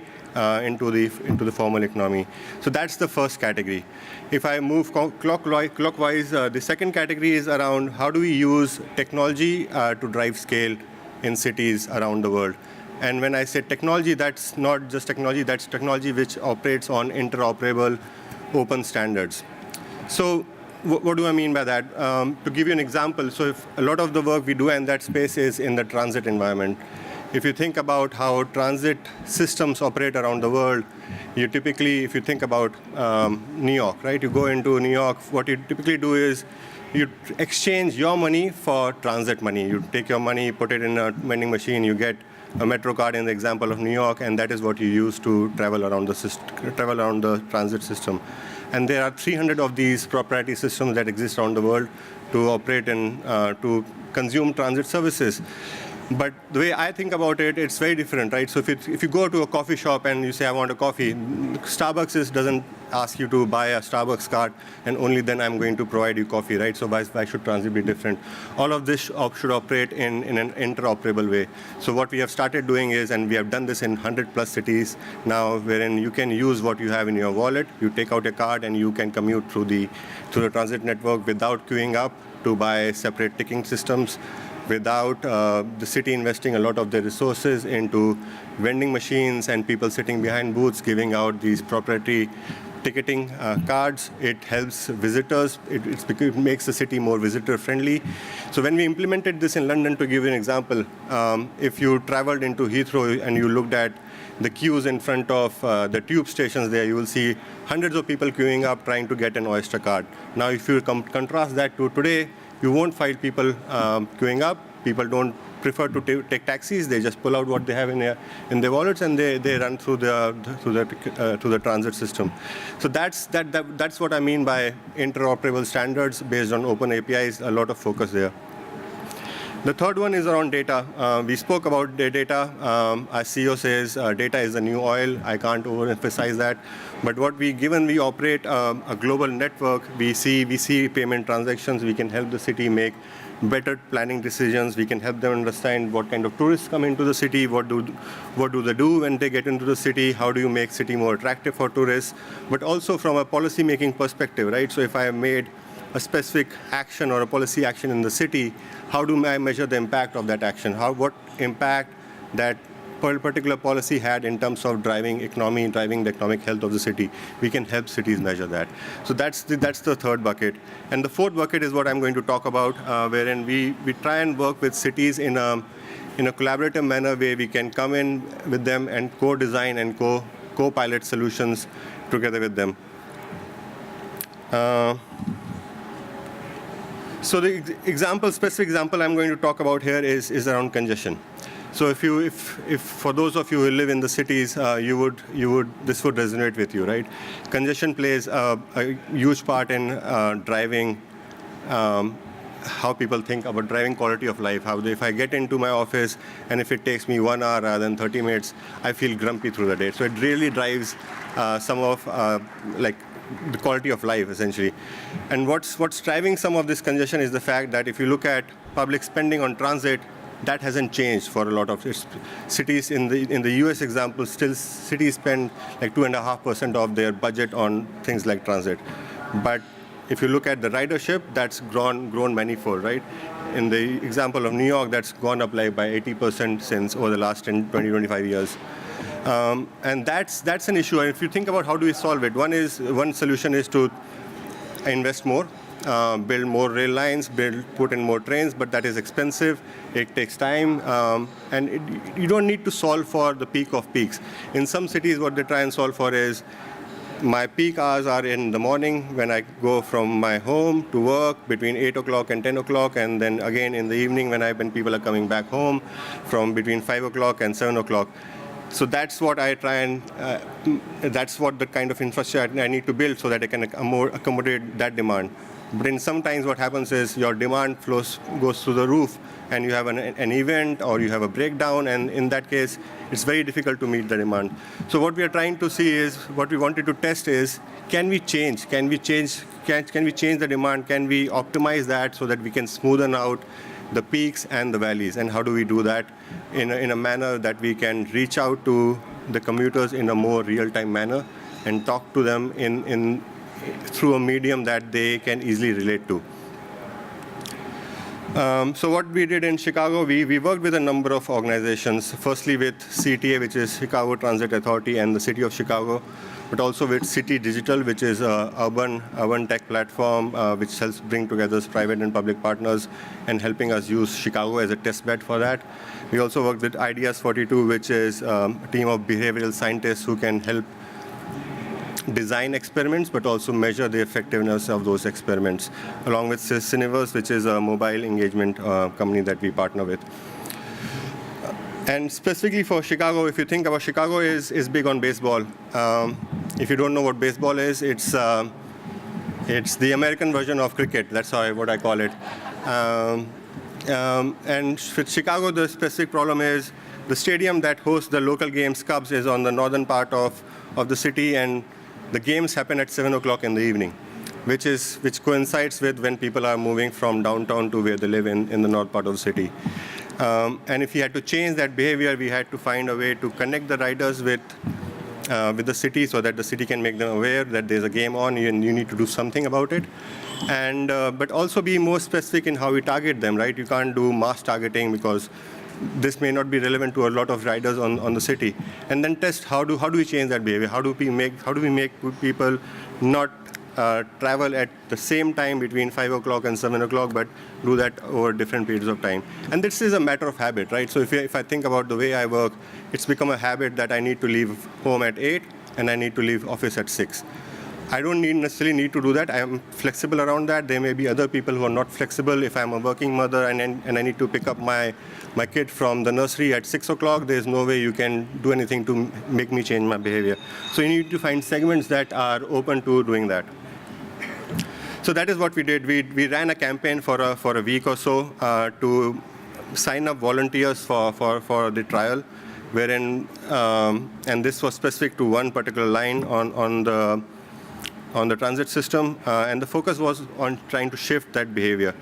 G: into the formal economy. So that's the first category. If I move clockwise, the second category is around how do we use technology to drive scale in cities around the world. And when I say technology, that's not just technology, that's technology which operates on interoperable open standards. So what do I mean by that? To give you an example, so if a lot of the work we do in that space is in the transit environment. If you think about how transit systems operate around the world, you typically, if you think about New York, right? You go into New York, what you typically do is you exchange your money for transit money. You take your money, put it in a vending machine, you get a Metro card in the example of New York, and that is what you use to travel around the transit system. And there are 300 of these proprietary systems that exist around the world to operate and to consume transit services. But the way I think about it, it's very different, right? So if you go to a coffee shop and you say, I want a coffee, Starbucks doesn't ask you to buy a Starbucks card and only then I'm going to provide you coffee, right? So why should transit be different? All of this should operate in an interoperable way. So what we have started doing is, and we have done this in 100+ cities now, wherein you can use what you have in your wallet, you take out a card and you can commute through the transit network without queuing up to buy separate ticking systems, without the city investing a lot of their resources into vending machines and people sitting behind booths giving out these proprietary ticketing cards. It helps visitors. It makes the city more visitor-friendly. So when we implemented this in London, to give you an example, if you traveled into Heathrow and you looked at the queues in front of the tube stations there, you will see hundreds of people queuing up trying to get an Oyster card. Now, if you contrast that to today, you won't find people queuing up. People don't prefer to take taxis. They just pull out what they have in their wallets and they run through the transit system. So that's what I mean by interoperable standards based on open APIs. A lot of focus there. The third one is around data. We spoke about the data. Our CEO says data is the new oil. I can't overemphasize that. But given we operate a global network, we see payment transactions. We can help the city make better planning decisions. We can help them understand what kind of tourists come into the city, what do they do when they get into the city, how do you make city more attractive for tourists, but also from a policy making perspective, right? So if I have made a specific action or a policy action in the city, how do I measure the impact of that action? What impact that particular policy had in terms of driving the economic health of the city? We can help cities measure that. So that's the third bucket. And the fourth bucket is what I'm going to talk about, wherein we try and work with cities in a collaborative manner where we can come in with them and co-design and co-pilot solutions together with them. So the specific example I'm going to talk about here is around congestion. So if for those of you who live in the cities, this would resonate with you, right? Congestion plays a huge part in driving how people think about driving quality of life. If I get into my office and if it takes me 1 hour rather than 30 minutes, I feel grumpy through the day. So it really drives some of the quality of life, essentially. And what's driving some of this congestion is the fact that if you look at public spending on transit, that hasn't changed for a lot of cities. In the US example, still cities spend like 2.5% of their budget on things like transit. But if you look at the ridership, that's grown manifold, right? In the example of New York, that's gone up like by 80% since over the last 20, 25 years. And that's an issue. And if you think about how do we solve it, one solution is to invest more, build more rail lines, put in more trains, but that is expensive. It takes time, and you don't need to solve for the peak of peaks. In some cities, what they try and solve for is my peak hours are in the morning when I go from my home to work between 8 o'clock and 10 o'clock, and then again in the evening when people are coming back home from between 5 o'clock and 7 o'clock. So that's what I try and, that's what the kind of infrastructure I need to build so that I can accommodate that demand. But in sometimes what happens is your demand goes through the roof, and you have an event or you have a breakdown, and in that case, it's very difficult to meet the demand. So what we are trying to see is, what we wanted to test is, can we change the demand? Can we optimize that so that we can smoothen out the peaks and the valleys? And how do we do that in a manner that we can reach out to the commuters in a more real-time manner and talk to them through a medium that they can easily relate to. So what we did in Chicago, we worked with a number of organizations, firstly with CTA, which is Chicago Transit Authority, and the City of Chicago, but also with City Digital, which is an urban tech platform which helps bring together private and public partners and helping us use Chicago as a test bed for that. We also worked with Ideas 42, which is a team of behavioral scientists who can help design experiments, but also measure the effectiveness of those experiments, along with Cineverse, which is a mobile engagement company that we partner with. And specifically for Chicago, if you think about Chicago is big on baseball. If you don't know what baseball is, it's the American version of cricket. That's what I call it. And with Chicago, the specific problem is the stadium that hosts the local games, Cubs, is on the northern part of the city, and the games happen at 7 o'clock in the evening, which coincides with when people are moving from downtown to where they live in the north part of the city. And if we had to change that behavior, we had to find a way to connect the riders with the city so that the city can make them aware that there's a game on and you need to do something about it. And but also be more specific in how we target them, right? You can't do mass targeting because this may not be relevant to a lot of riders on the city. And then test how do we change that behavior? How do we make people not travel at the same time between 5 o'clock and 7 o'clock, but do that over different periods of time? And this is a matter of habit, right? So if I think about the way I work, it's become a habit that I need to leave home at 8 and I need to leave office at 6. I don't necessarily need to do that. I am flexible around that. There may be other people who are not flexible. If I'm a working mother and I need to pick up my kid from the nursery at 6 o'clock, there's no way you can do anything to make me change my behavior. So you need to find segments that are open to doing that. So that is what we did. We ran a campaign for a week or so to sign up volunteers for the trial, wherein and this was specific to one particular line on the transit system, and the focus was on trying to shift that behavior.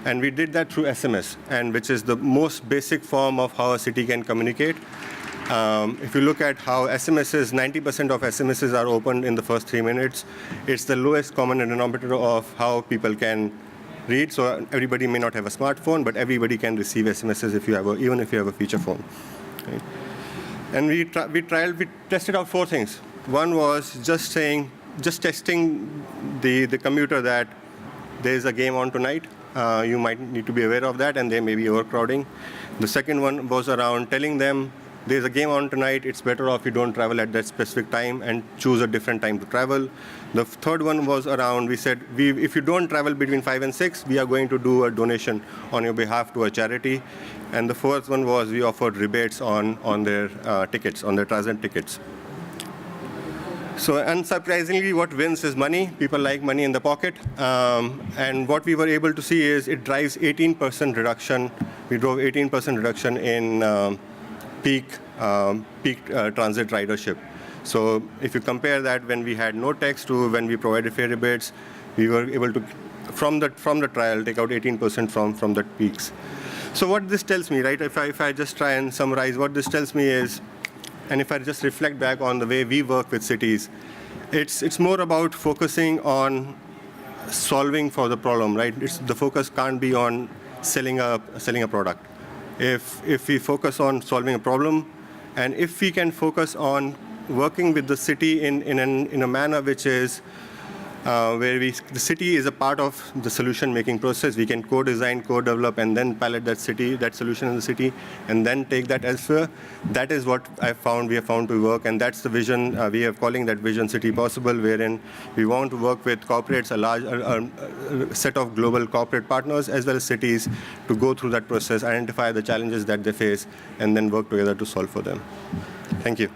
G: And we did that through SMS, and which is the most basic form of how a city can communicate. If you look at how SMSs, 90% of SMSs are opened in the first 3 minutes. It's the lowest common denominator of how people can read. So everybody may not have a smartphone, but everybody can receive SMSs even if you have a feature phone. Right? And we tested out 4 things. One was just testing the commuter that there's a game on tonight. You might need to be aware of that, and there may be overcrowding. The second one was around telling them there's a game on tonight, it's better off you don't travel at that specific time and choose a different time to travel. The third one was around, we said, if you don't travel between 5 and 6, we are going to do a donation on your behalf to a charity. And the fourth one was we offered rebates on their tickets, on their transit tickets. So unsurprisingly, what wins is money. People like money in the pocket. And what we were able to see is it drives 18% reduction. We drove 18% reduction in peak transit ridership. So if you compare that when we had no tax to when we provided fare rebates, we were able to, from the trial, take out 18% from the peaks. So what this tells me, right, if I just try and summarize, what this tells me is, and if I just reflect back on the way we work with cities, it's more about focusing on solving for the problem, right? The focus can't be on selling a product. If we focus on solving a problem, and if we can focus on working with the city in a manner which is where the city is a part of the solution-making process. We can co-design, co-develop, and then pilot that solution in the city, and then take that elsewhere. That is what we have found to work, and that's the vision. We are calling that vision City Possible, wherein we want to work with corporates, a large set of global corporate partners, as well as cities, to go through that process, identify the challenges that they face, and then work together to solve for them. Thank you.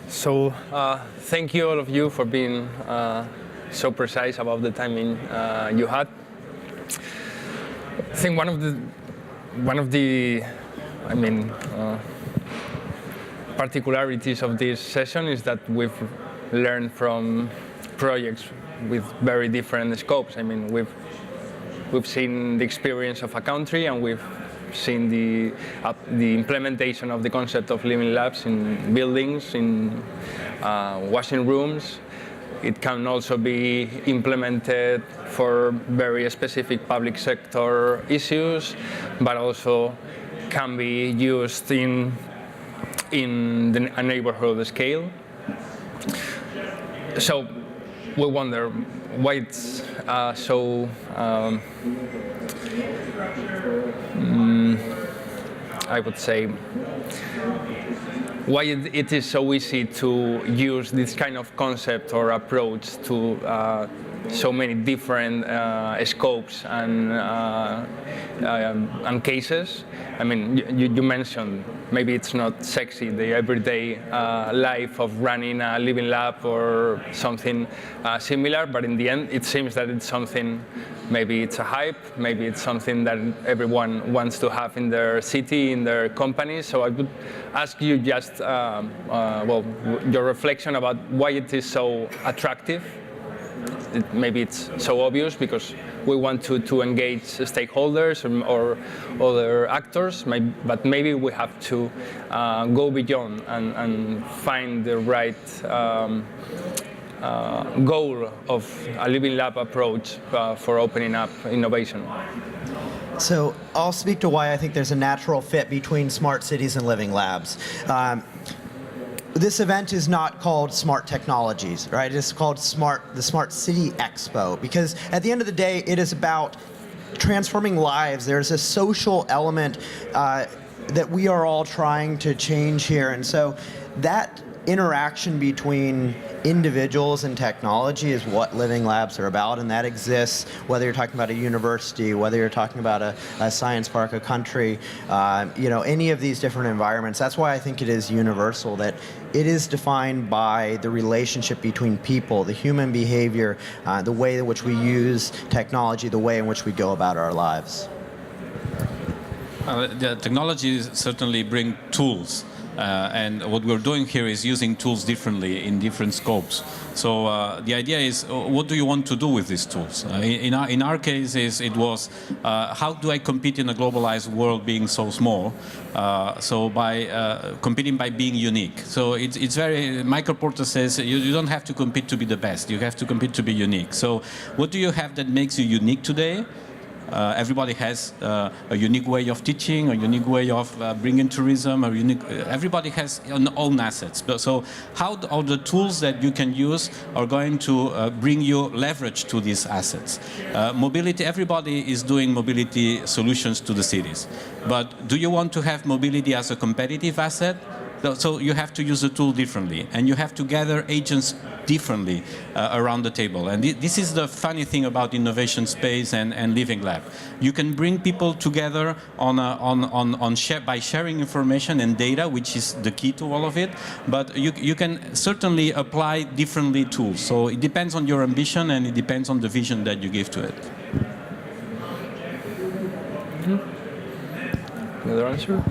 A: So thank you all of you for being so precise about the timing you had. I think one of the particularities of this session is that we've learned from projects with very different scopes. I mean, we've seen the experience of a country, and we've seen the implementation of the concept of living labs in buildings, in washing rooms. It can also be implemented for very specific public sector issues, but also can be used in a neighborhood scale. So we wonder why it's so I would say why it is so easy to use this kind of concept or approach to so many different scopes and cases. I mean, you mentioned maybe it's not sexy, the everyday life of running a living lab or something similar, but in the end it seems that it's something, maybe it's a hype, maybe it's something that everyone wants to have in their city, in their company. So I would ask you just, your reflection about why it is so attractive. Maybe it's so obvious because we want to engage stakeholders or other actors, but maybe we have to go beyond and find the right goal of a living lab approach for opening up innovation.
B: So I'll speak to why I think there's a natural fit between smart cities and living labs. This event is not called Smart Technologies, right? It's called the Smart City Expo, because at the end of the day, it is about transforming lives. There's a social element that we are all trying to change here. And so that interaction between individuals and technology is what living labs are about, and that exists whether you're talking about a university, whether you're talking about a science park, a country, any of these different environments. That's why I think it is universal, that it is defined by the relationship between people, the human behavior, the way in which we use technology, the way in which we go about our lives.
D: The technologies certainly bring tools. And what we're doing here is using tools differently in different scopes. So the idea is, what do you want to do with these tools? In our cases, it was, how do I compete in a globalized world being so small? So by competing by being unique. So it's very, Michael Porter says, you don't have to compete to be the best. You have to compete to be unique. So what do you have that makes you unique today? Everybody has a unique way of teaching, a unique way of bringing tourism, everybody has own assets. So how are the tools that you can use are going to bring you leverage to these assets? Mobility, everybody is doing mobility solutions to the cities. But do you want to have mobility as a competitive asset? So you have to use the tool differently, and you have to gather agents differently around the table. And this is the funny thing about innovation space and living lab. You can bring people together by sharing information and data, which is the key to all of it. But you can certainly apply differently tools. So it depends on your ambition, and it depends on the vision that you give to it.
A: Another answer?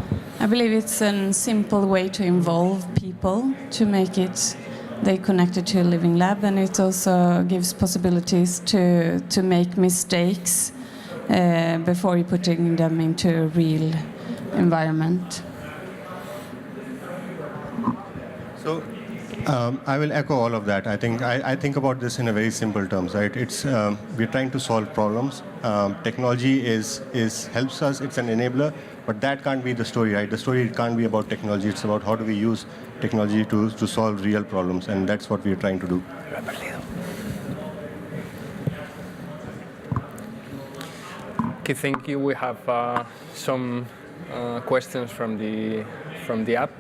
E: I believe it's a simple way to involve people, to make it they connected to a living lab, and it also gives possibilities to make mistakes before you're putting them into a real environment.
G: So I will echo all of that. I think about this in a very simple terms, right? It's we're trying to solve problems. Technology helps us. It's an enabler, but that can't be the story, right? The story can't be about technology. It's about how do we use technology to solve real problems, and that's what we're trying to do.
A: Okay, thank you. We have some questions from the app.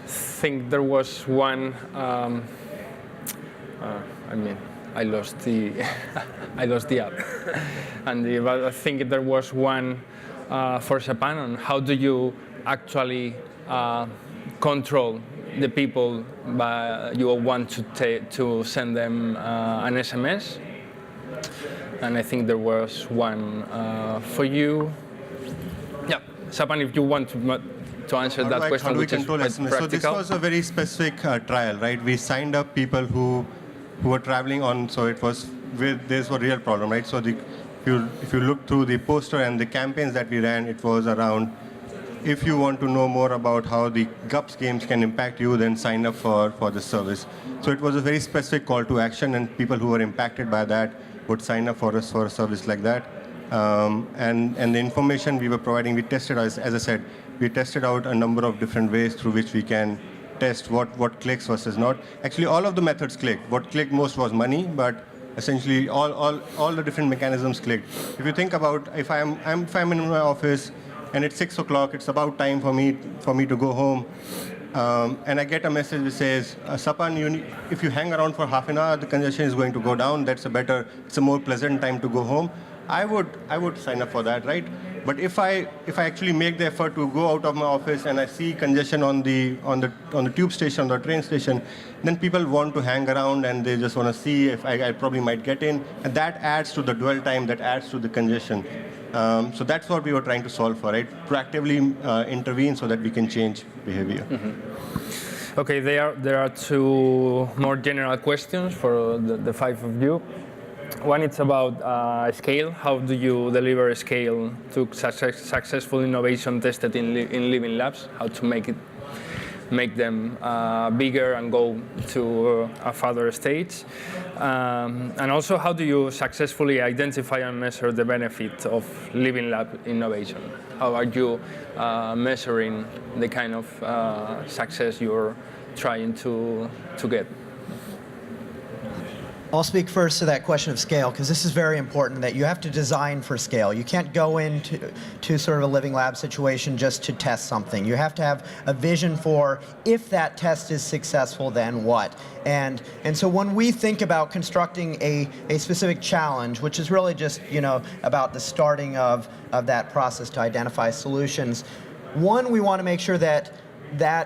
A: I think there was one I mean, I lost the I lost the app, but I think there was one for Japan on how do you actually control the people you want to send them an SMS, and I think there was one for you. Yeah, Japan, if you want to answer that question,
G: how do we
A: which is
G: control
A: quite
G: SMS?
A: practical.
G: So this was a very specific trial, right? We signed up people who were traveling on, so it was this was a real problem, right? So if you look through the poster and the campaigns that we ran, it was around, if you want to know more about how the GUPS games can impact you, then sign up for this service. So it was a very specific call to action, and people who were impacted by that would sign up for a service like that. And the information we were providing, we tested, as I said, we tested out a number of different ways through which we can test what clicks versus not. Actually, all of the methods clicked. What clicked most was money, but essentially all the different mechanisms clicked. If you think about, if I'm in my office and it's 6 o'clock, it's about time for me to go home, and I get a message which says, Sapan, if you hang around for half an hour, the congestion is going to go down. It's a more pleasant time to go home. I would sign up for that, right? But if I actually make the effort to go out of my office and I see congestion on the tube station, on the train station, then people want to hang around and they just want to see if I probably might get in, and that adds to the dwell time, that adds to the congestion. So that's what we were trying to solve for, right? Proactively intervene so that we can change behavior.
A: Mm-hmm. Okay, there are two more general questions for the five of you. One, it's about scale. How do you deliver scale to successful innovation tested in living labs? How to make them bigger and go to a further stage? And also, how do you successfully identify and measure the benefit of living lab innovation? How are you measuring the kind of success you're trying to get?
B: I'll speak first to that question of scale, because this is very important, that you have to design for scale. You can't go into sort of a living lab situation just to test something. You have to have a vision for, if that test is successful, then what? And so when we think about constructing a specific challenge, which is really just about the starting of that process to identify solutions, one, we want to make sure that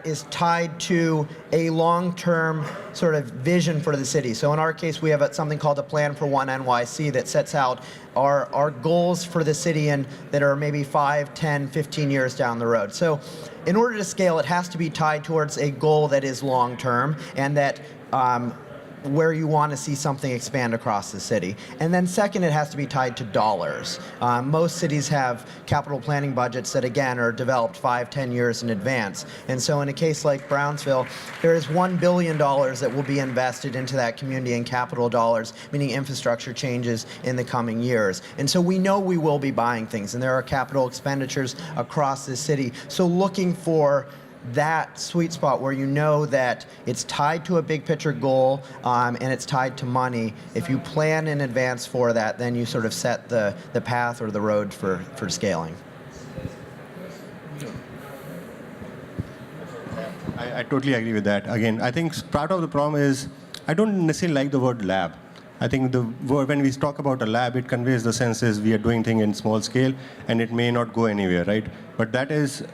B: is tied to a long-term sort of vision for the city. So in our case, we have something called a Plan for One NYC that sets out our goals for the city and that are maybe 5, 10, 15 years down the road. So in order to scale, it has to be tied towards a goal that is long-term and that where you want to see something expand across the city. And then second, it has to be tied to dollars. Most cities have capital planning budgets that, again, are developed 5, 10 years in advance. And so in a case like Brownsville, there is $1 billion that will be invested into that community in capital dollars, meaning infrastructure changes in the coming years. And so we know we will be buying things, and there are capital expenditures across the city. So looking for that sweet spot where you know that it's tied to a big picture goal and it's tied to money. If you plan in advance for that, then you sort of set the path or the road for scaling.
G: I totally agree with that. Again, I think part of the problem is I don't necessarily like the word lab. I think when we talk about a lab, it conveys the sense is we are doing things in small scale and it may not go anywhere, right? But that is,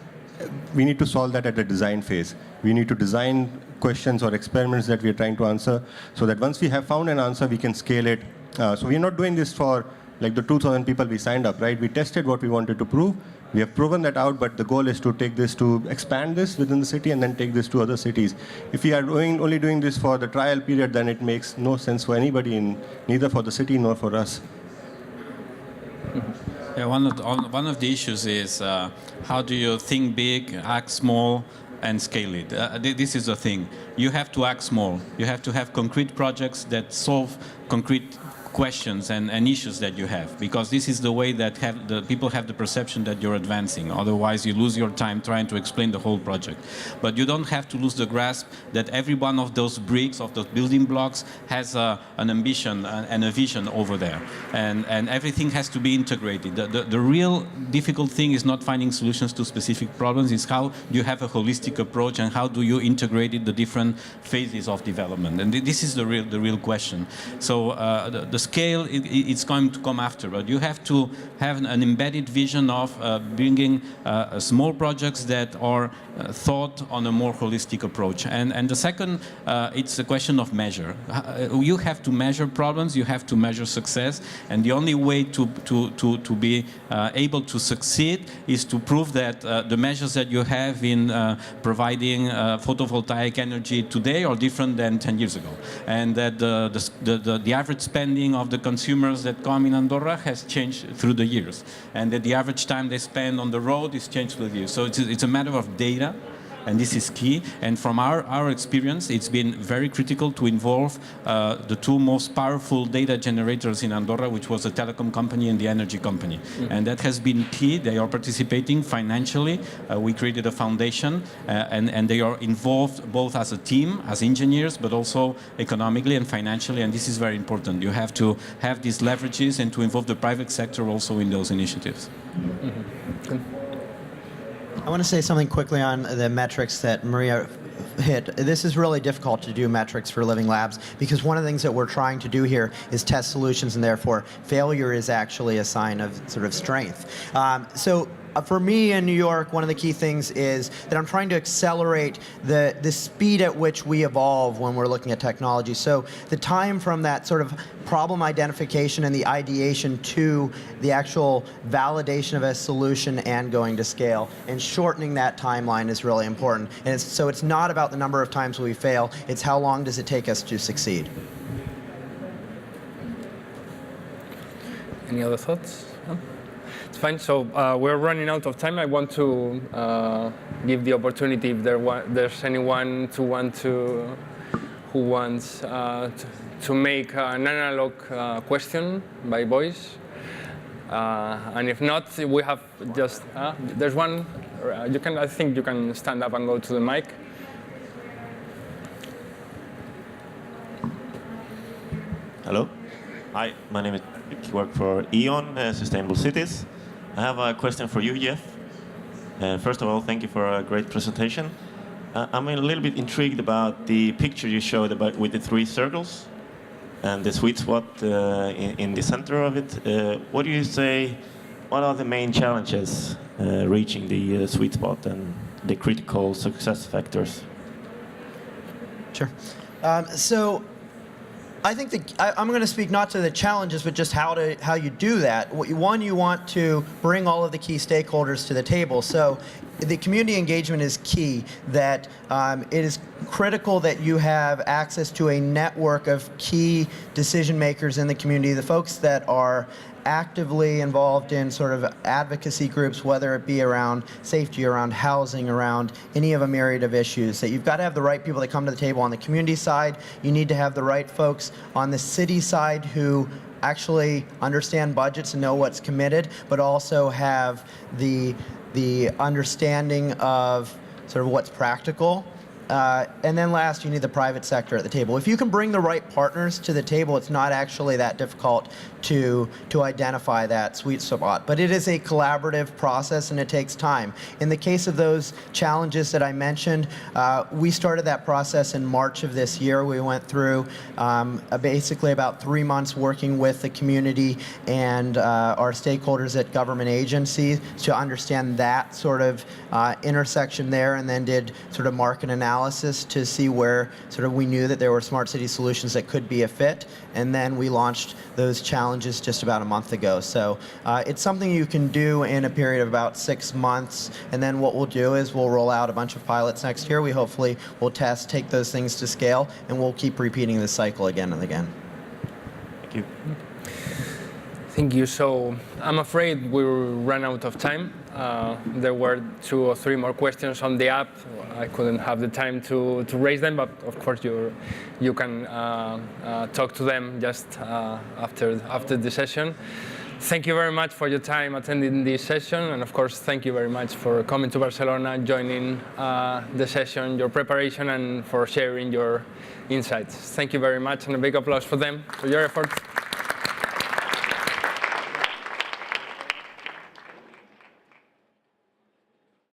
G: we need to solve that at the design phase. We need to design questions or experiments that we are trying to answer so that once we have found an answer, we can scale it. So we are not doing this for like the 2,000 people we signed up, right? We tested what we wanted to prove. We have proven that out, but the goal is to expand this within the city and then take this to other cities. If we are only doing this for the trial period, then it makes no sense for anybody, neither for the city nor for us.
D: Yeah, one of the issues is how do you think big, act small, and scale it? This is the thing. You have to act small. You have to have concrete projects that solve concrete questions and issues that you have, because this is the way that people have the perception that you're advancing. Otherwise, you lose your time trying to explain the whole project. But you don't have to lose the grasp that every one of those bricks, of those building blocks, has an ambition and a vision over there. And everything has to be integrated. The real difficult thing is not finding solutions to specific problems, it's how you have a holistic approach and how do you integrate the different phases of development. And this is the real question. So the scale, it's going to come after, but you have to have an embedded vision of bringing small projects that are thought on a more holistic approach. And the second, it's a question of measure. You have to measure problems, you have to measure success, and the only way to be able to succeed is to prove that the measures that you have in providing photovoltaic energy today are different than 10 years ago, and that the average spending of the consumers that come in Andorra has changed through the years, and that the average time they spend on the road is changed through the years. So it's a matter of data, and this is key. And from our experience, it's been very critical to involve the two most powerful data generators in Andorra, which was a telecom company and the energy company. Mm-hmm. And that has been key. They are participating financially. We created a foundation, and they are involved both as a team, as engineers, but also economically and financially, and this is very important. You have to have these leverages and to involve the private sector also in those initiatives. Mm-hmm.
B: I want to say something quickly on the metrics that Maria hit. This is really difficult to do metrics for living labs, because one of the things that we're trying to do here is test solutions, and therefore failure is actually a sign of sort of strength. So for me in New York, one of the key things is that I'm trying to accelerate the speed at which we evolve when we're looking at technology. So the time from that sort of problem identification and the ideation to the actual validation of a solution and going to scale, and shortening that timeline is really important. And so it's not about the number of times we fail, it's how long does it take us to succeed.
A: Any other thoughts? No? It's fine. So we're running out of time. I want to give the opportunity if there's anyone who wants to make an analog question by voice. And if not, we have just there's one. I think you can stand up and go to the mic.
H: Hello. Hi, my name is Merritt. I work for E.ON Sustainable Cities. I have a question for you, Jeff. First of all, thank you for a great presentation. I'm a little bit intrigued about the picture you showed about with the 3 circles and the sweet spot in the center of it. What do you say? What are the main challenges reaching the sweet spot and the critical success factors?
B: Sure. So I think I'm going to speak not to the challenges, but just how you do that. One, you want to bring all of the key stakeholders to the table. So the community engagement is key, that it is critical that you have access to a network of key decision makers in the community, the folks that are actively involved in sort of advocacy groups, whether it be around safety, around housing, around any of a myriad of issues. That you've got to have the right people that come to the table on the community side. You need to have the right folks on the city side who actually understand budgets and know what's committed, but also have the understanding of sort of what's practical. And then last, you need the private sector at the table. If you can bring the right partners to the table, it's not actually that difficult to identify that sweet spot. But it is a collaborative process, and it takes time. In the case of those challenges that I mentioned, we started that process in March of this year. We went through basically about 3 months working with the community and our stakeholders at government agencies to understand that sort of intersection there, and then did sort of market analysis to see where sort of we knew that there were smart city solutions that could be a fit, and then we launched those challenges just about a month ago. So it's something you can do in a period of about 6 months, and then what we'll do is we'll roll out a bunch of pilots next year. We hopefully will test, take those things to scale, and we'll keep repeating this cycle again and again.
H: Thank you.
A: Thank you. So I'm afraid we ran out of time. There were 2 or 3 more questions on the app. I couldn't have the time to raise them, but of course you can talk to them just after the session. Thank you very much for your time attending this session, and of course, thank you very much for coming to Barcelona, joining the session, your preparation, and for sharing your insights. Thank you very much, and a big applause for them, for your effort.